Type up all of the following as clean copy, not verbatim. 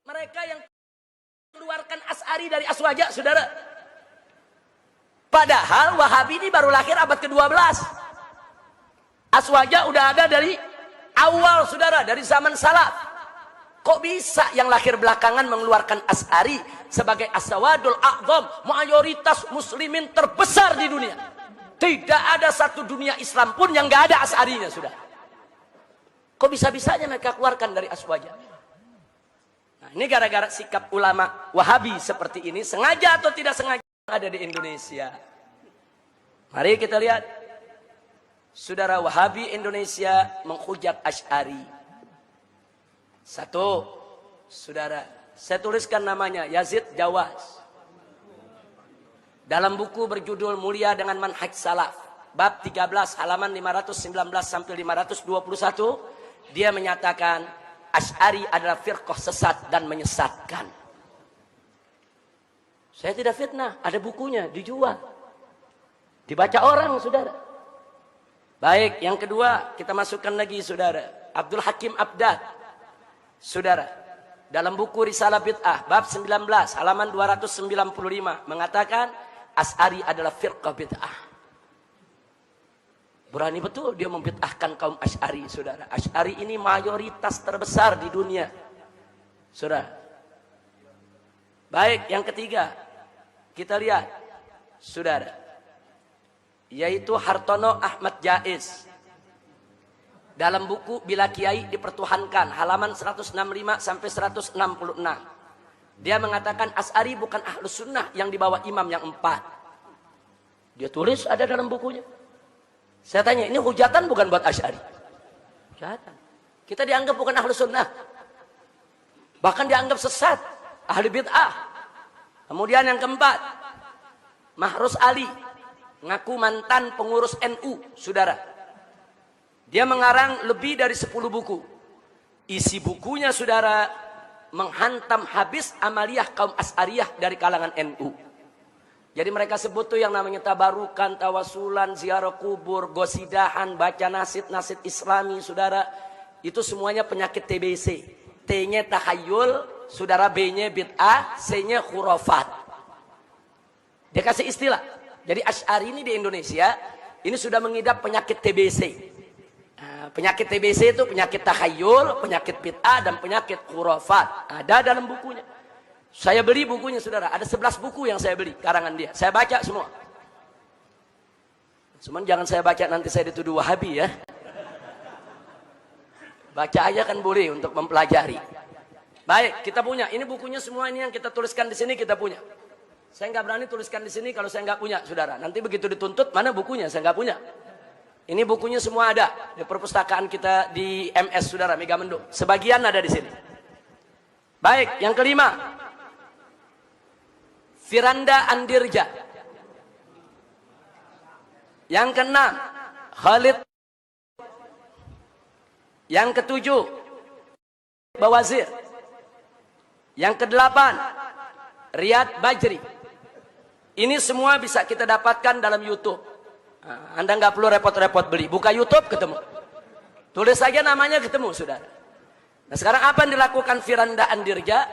Mereka yang keluarkan Asy'ari dari Aswaja, saudara. Padahal Wahabi ini baru lahir abad ke-12. Aswaja udah ada dari awal, saudara, dari zaman salaf. Kok bisa yang lahir belakangan mengeluarkan Asy'ari sebagai as-sawadul a'zam, mayoritas muslimin terbesar di dunia? Tidak ada satu dunia Islam pun yang gak ada Asy'arinya, sudah. Kok bisa-bisanya mereka keluarkan dari Aswaja? Nah, ini gara-gara sikap ulama Wahabi seperti ini, sengaja atau tidak sengaja ada di Indonesia. Mari kita lihat. Saudara, Wahabi Indonesia menghujat Asy'ari. Satu, saudara, saya tuliskan namanya Yazid Jawas. Dalam buku berjudul Mulia dengan Manhaj Salaf, bab 13 halaman 519 sampai 521, dia menyatakan Asy'ari adalah firqah sesat dan menyesatkan. Saya tidak fitnah, ada bukunya, dijual, dibaca orang, saudara. Baik, yang kedua kita masukkan lagi, saudara, Abdul Hakim Abdad. Saudara, dalam buku Risalah Bid'ah bab 19 halaman 295 mengatakan Asy'ari adalah firqah bid'ah. Berani betul dia membid'ahkan kaum Asy'ari, saudara. Asy'ari ini mayoritas terbesar di dunia, saudara. Baik, yang ketiga kita lihat, saudara, yaitu Hartono Ahmad Jaiz. Dalam buku Bila Kiai Dipertuhankan halaman 165 sampai 166, dia mengatakan Asy'ari bukan ahlus sunnah yang dibawa imam yang 4. Dia tulis, ada dalam bukunya. Saya tanya, ini hujatan bukan buat Asy'ari? Hujatan. Kita dianggap bukan ahlus sunnah, bahkan dianggap sesat, ahli bid'ah. Kemudian yang keempat, Mahrus Ali, ngaku mantan pengurus NU, saudara. Dia mengarang lebih dari 10 buku. Isi bukunya, saudara, menghantam habis amaliyah kaum Asy'ariyah dari kalangan NU. Jadi mereka sebut tuh yang namanya tabarukan, tawasulan, ziarah kubur, gosidahan, baca nasid-nasid Islami, saudara. Itu semuanya penyakit TBC. T-nya tahayul, saudara, B-nya bid'ah, C-nya khurafat. Dia kasih istilah. Jadi Asy'ari ini di Indonesia ini sudah mengidap penyakit TBC. Penyakit TBC itu penyakit takhayul, penyakit bid'ah, dan penyakit khurafat. Ada dalam bukunya. Saya beli bukunya, saudara. Ada 11 buku yang saya beli, karangan dia. Saya baca semua. Cuman jangan saya baca nanti saya dituduh Wahabi, ya. Baca aja kan boleh untuk mempelajari. Baik, kita punya. Ini bukunya semua, ini yang kita tuliskan di sini kita punya. Saya nggak berani tuliskan di sini kalau saya nggak punya, saudara. Nanti begitu dituntut, mana bukunya? Saya nggak punya. Ini bukunya semua ada di perpustakaan kita di MS, saudara, Megamendung. Sebagian ada di sini. Baik, yang kelima, Firanda Andirja. Yang keenam, Khalid. Yang ketujuh, Bawazir. Yang kedelapan, Riyad Bajri. Ini semua bisa kita dapatkan dalam YouTube. Anda nggak perlu repot-repot beli, buka YouTube ketemu, tulis saja namanya ketemu, saudara. Nah, sekarang apa yang dilakukan Firanda Andirja?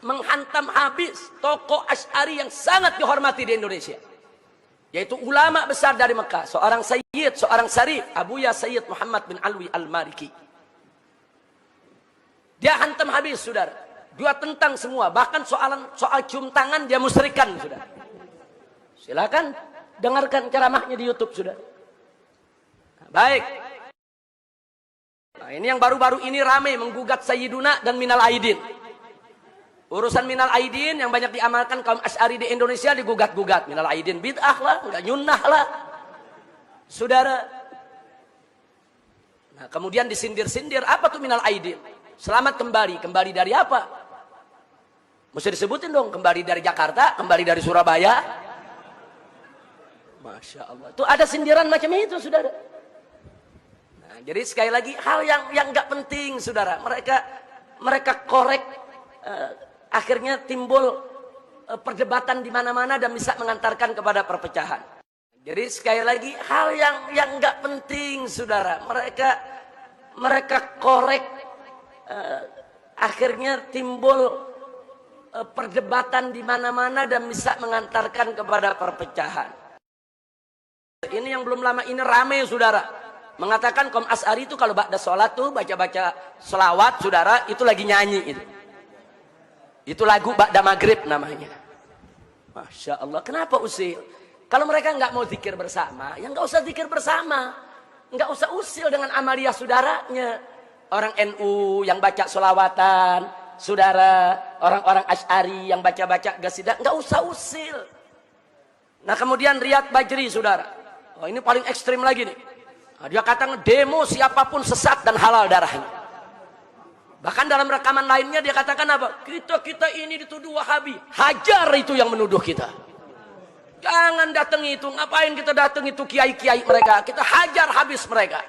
Menghantam habis tokoh Asy'ari yang sangat dihormati di Indonesia, yaitu ulama besar dari Mekah, seorang Sayyid, seorang Syarif, Abuya Sayyid Muhammad bin Alwi Al-Mariki. Dia hantam habis, saudara. Dia tentang semua, bahkan soal cium tangan dia musyrikan, saudara. Silakan dengarkan ceramahnya di YouTube, sudah. Nah, baik. Nah, ini yang baru-baru ini ramai menggugat Sayyiduna dan Minal Aidin. Urusan Minal Aidin yang banyak diamalkan kaum Asy'ari di Indonesia digugat-gugat. Minal Aidin bid'ah lah, enggak nyunnah lah, saudara. Nah, kemudian disindir-sindir, apa tuh Minal Aidin? Selamat kembali. Kembali dari apa? Mesti disebutin dong. Kembali dari Jakarta, kembali dari Surabaya. Masya Allah. Itu ada sindiran macam itu, saudara. Nah, jadi sekali lagi hal yang nggak penting, saudara. Mereka korek, akhirnya timbul perdebatan di mana-mana dan bisa mengantarkan kepada perpecahan. Jadi sekali lagi hal yang nggak penting, saudara. Mereka korek Akhirnya timbul perdebatan di mana-mana dan bisa mengantarkan kepada perpecahan. Ini yang belum lama ini rame, saudara. Mengatakan kaum Asy'ari itu kalau ba'da sholat tuh baca-baca selawat, saudara, itu lagi nyanyi itu. Itu lagu ba'da maghrib namanya. Masya Allah, kenapa usil? Kalau mereka nggak mau zikir bersama, ya nggak usah zikir bersama. Nggak usah usil dengan amaliyah saudaranya. Orang NU yang baca selawatan, saudara, orang-orang Asy'ari yang baca-baca qasidah, nggak usah usil. Nah kemudian Riyad Bajri, saudara. Oh, ini paling ekstrim lagi nih. Nah, dia katakan demo siapapun sesat dan halal darahnya. Bahkan dalam rekaman lainnya dia katakan apa? Kita ini dituduh Wahabi. Hajar itu yang menuduh kita. Jangan datangi itu. Ngapain kita datangi itu kiai-kiai mereka? Kita hajar habis mereka.